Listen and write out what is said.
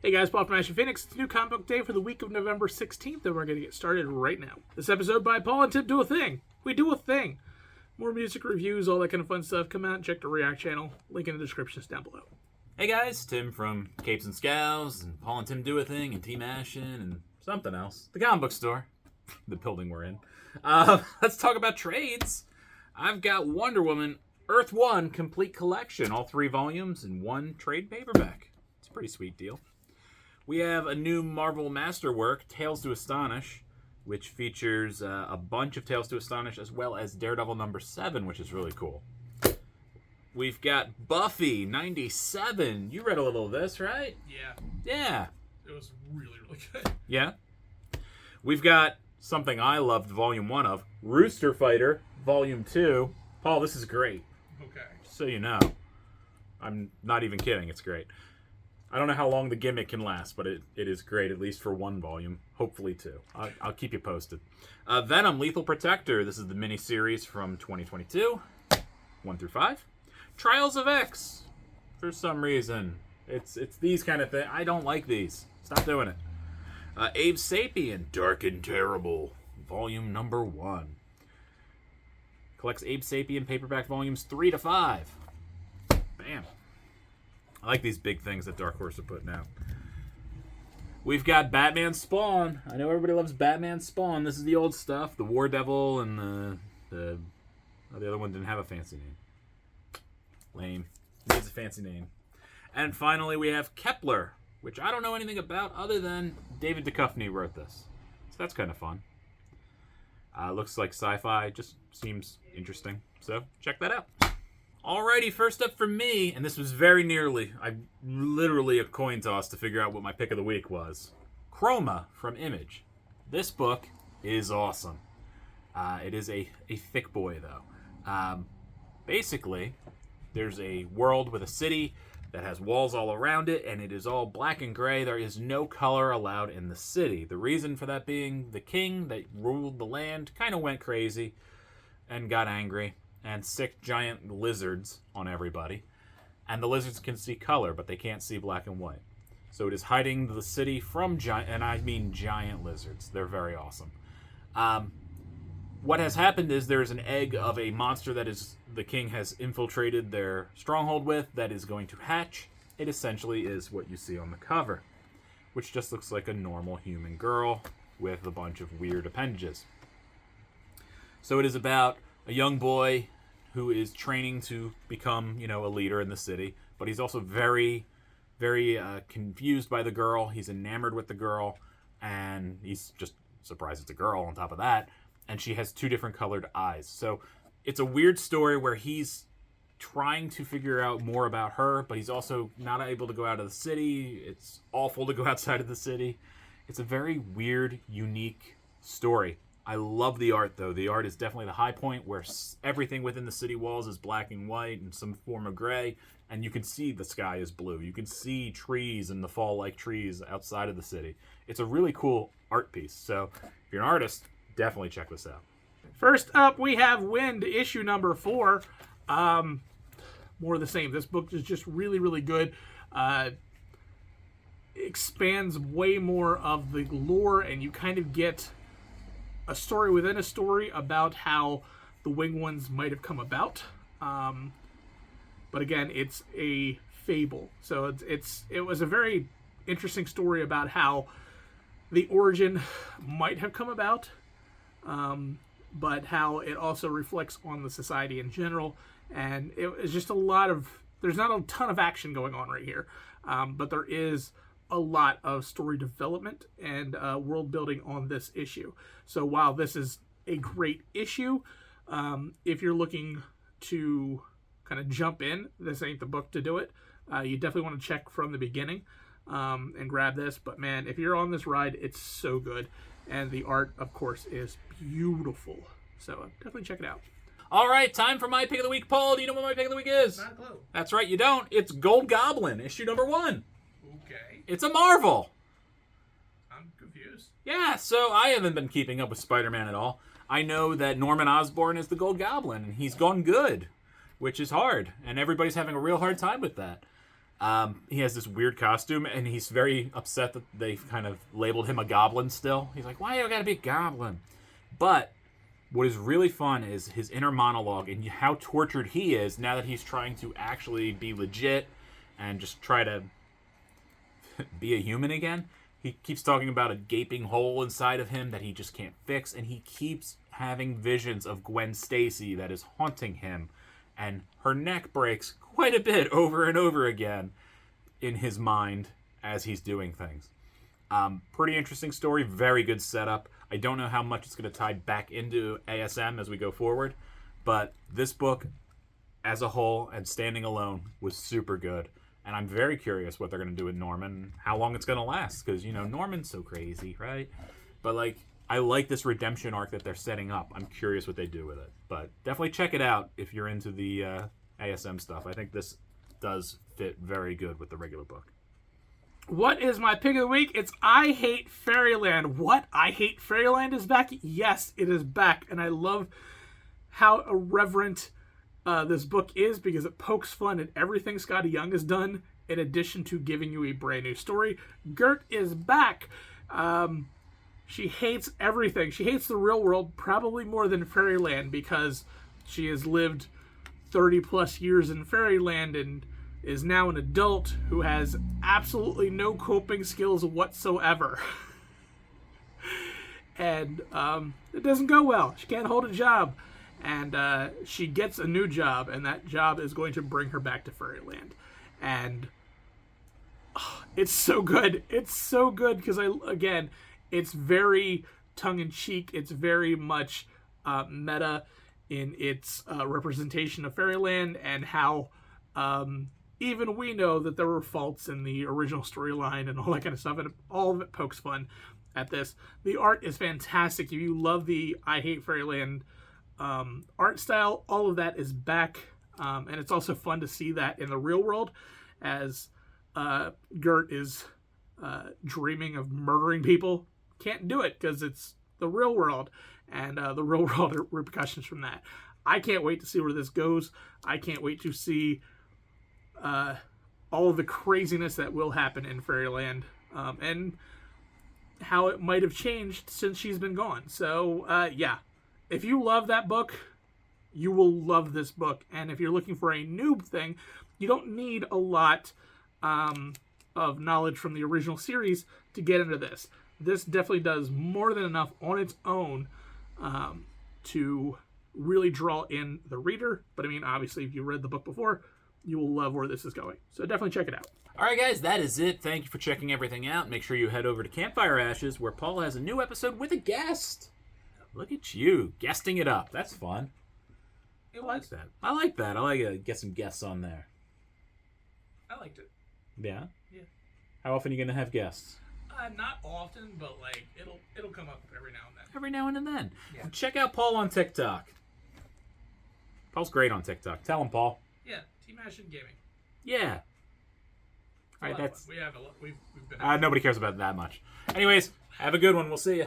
Hey guys, Paul from Ashen. It's a new comic book day for the week of November 16th, and we're going to get started right now. This episode by Paul and Tim do a thing. We do a thing. More music reviews, all that kind of fun stuff. Come out and check the React channel. Link in the descriptions down below. Hey guys, Tim from Capes and Scowls, and Paul and Tim do a thing, and Team Ashen, and something else. The comic book store. The building we're in. Let's talk about trades. I've got Wonder Woman Earth 1 Complete Collection. All 3 volumes in 1 trade paperback. It's a pretty sweet deal. We have a new Marvel Masterwork, Tales to Astonish, which features a bunch of Tales to Astonish, as well as Daredevil number 7, which is really cool. We've got Buffy 97. You read a little of this, right? Yeah. It was really, really good. Yeah. We've got something I loved Volume 1 of, Rooster Fighter Volume 2. Paul, this is great. Okay. So you know. I'm not even kidding. It's great. I don't know how long the gimmick can last, but it is great, at least for 1 volume. Hopefully 2. I'll keep you posted. Venom Lethal Protector. This is the miniseries from 2022. 1 through 5. Trials of X. For some reason. It's these kind of things. I don't like these. Stop doing it. Abe Sapien. Dark and Terrible. Volume number 1. Collects Abe Sapien paperback volumes 3 to 5. Bam. I like these big things that Dark Horse are putting out. We've got Batman Spawn. I know everybody loves Batman Spawn. This is the old stuff. The War Devil and the other one didn't have a fancy name. Lame. It needs a fancy name. And finally we have Kepler, which I don't know anything about other than David Duchovny wrote this. So that's kind of fun. Looks like sci-fi. Just seems interesting. So check that out. Alrighty, first up for me, and this was very nearly, literally a coin toss to figure out what my pick of the week was. Chroma from Image. This book is awesome. It is a thick boy, though. Basically, there's a world with a city that has walls all around it, and it is all black and gray. There is no color allowed in the city. The reason for that being the king that ruled the land kind of went crazy and got angry and sicked giant lizards on everybody. And the lizards can see color, but they can't see black and white. So it is hiding the city from giant, and I mean giant lizards. They're very awesome. What has happened is there's an egg of a monster that the king has infiltrated their stronghold with that is going to hatch. It essentially is what you see on the cover, which just looks like a normal human girl with a bunch of weird appendages. So it is about a young boy who is training to become, a leader in the city, but he's also very, very confused by the girl. He's enamored with the girl, and he's just surprised it's a girl on top of that, and she has 2 different colored eyes. So it's a weird story where he's trying to figure out more about her, but he's also not able to go out of the city. It's awful to go outside of the city. It's a very weird, unique story. I love the art, though. The art is definitely the high point, where everything within the city walls is black and white and some form of gray, and you can see the sky is blue. You can see trees and the fall-like trees outside of the city. It's a really cool art piece. So if you're an artist, definitely check this out. First up, we have Wind, issue number 4. More of the same. This book is just really, really good. Expands way more of the lore, and you kind of get a story within a story about how the Winged Ones might have come about. But again, it's a fable. So it was a very interesting story about how the origin might have come about, but how it also reflects on the society in general. And it's just there's not a ton of action going on right here, but there is a lot of story development and world building on this issue. So while this is a great issue, if you're looking to kind of jump in, this ain't the book to do it. You definitely want to check from the beginning and grab this. But man, if you're on this ride, it's so good. And the art, of course, is beautiful. So definitely check it out. All right, time for my pick of the week. Paul, do you know what my pick of the week is? Not a clue. That's right, you don't. It's Gold Goblin, issue number 1. Okay. It's a Marvel. I'm confused. Yeah, so I haven't been keeping up with Spider-Man at all. I know that Norman Osborn is the Gold Goblin, and he's gone good, which is hard, and everybody's having a real hard time with that. He has this weird costume, and he's very upset that they've kind of labeled him a goblin still. He's like, why do I gotta be a goblin? But what is really fun is his inner monologue and how tortured he is now that he's trying to actually be legit and just try to be a human again. He keeps talking about a gaping hole inside of him that he just can't fix, and he keeps having visions of Gwen Stacy that is haunting him, and her neck breaks quite a bit over and over again in his mind as he's doing things. Pretty interesting story, very good setup. I don't know how much it's going to tie back into ASM as we go forward, but this book as a whole and standing alone was super good. And I'm very curious what they're going to do with Norman, how long it's going to last, because, you know, Norman's so crazy, right? But, like, I like this redemption arc that they're setting up. I'm curious what they do with it. But definitely check it out if you're into the ASM stuff. I think this does fit very good with the regular book. What is my pick of the week? It's I Hate Fairyland. What? I Hate Fairyland is back? Yes, it is back. And I love how irreverent this book is, because it pokes fun at everything Scotty Young has done, in addition to giving you a brand new story. Gert is back. She hates everything. She hates the real world probably more than Fairyland, because she has lived 30 plus years in Fairyland and is now an adult who has absolutely no coping skills whatsoever. And it doesn't go well. She can't hold a job. And she gets a new job, and that job is going to bring her back to Fairyland. And it's so good. It's so good because, it's very tongue-in-cheek. It's very much meta in its representation of Fairyland, and how even we know that there were faults in the original storyline and all that kind of stuff, and all of it pokes fun at this. The art is fantastic. If you love the I Hate Fairyland art style, all of that is back, and it's also fun to see that in the real world, as Gert is dreaming of murdering people. Can't do it because it's the real world, and the real world repercussions from that. I can't wait to see where this goes. I can't wait to see all of the craziness that will happen in Fairyland, and how it might have changed since she's been gone. So, yeah. If you love that book, you will love this book. And if you're looking for a noob thing, you don't need a lot of knowledge from the original series to get into this. This definitely does more than enough on its own to really draw in the reader. But I mean, obviously, if you read the book before, you will love where this is going. So definitely check it out. All right, guys, that is it. Thank you for checking everything out. Make sure you head over to Campfire Ashes, where Paul has a new episode with a guest. Look at you, guesting it up. That's fun. It was that. I like that. I like to get some guests on there. I liked it. Yeah? Yeah. How often are you going to have guests? Not often, but like it'll come up every now and then. Every now and then. Yeah. And check out Paul on TikTok. Paul's great on TikTok. Tell him, Paul. Yeah, Team Ashen Gaming. Yeah. All right, that's. We have a lot. We've been. Nobody cares about that much. Anyways, have a good one. We'll see you.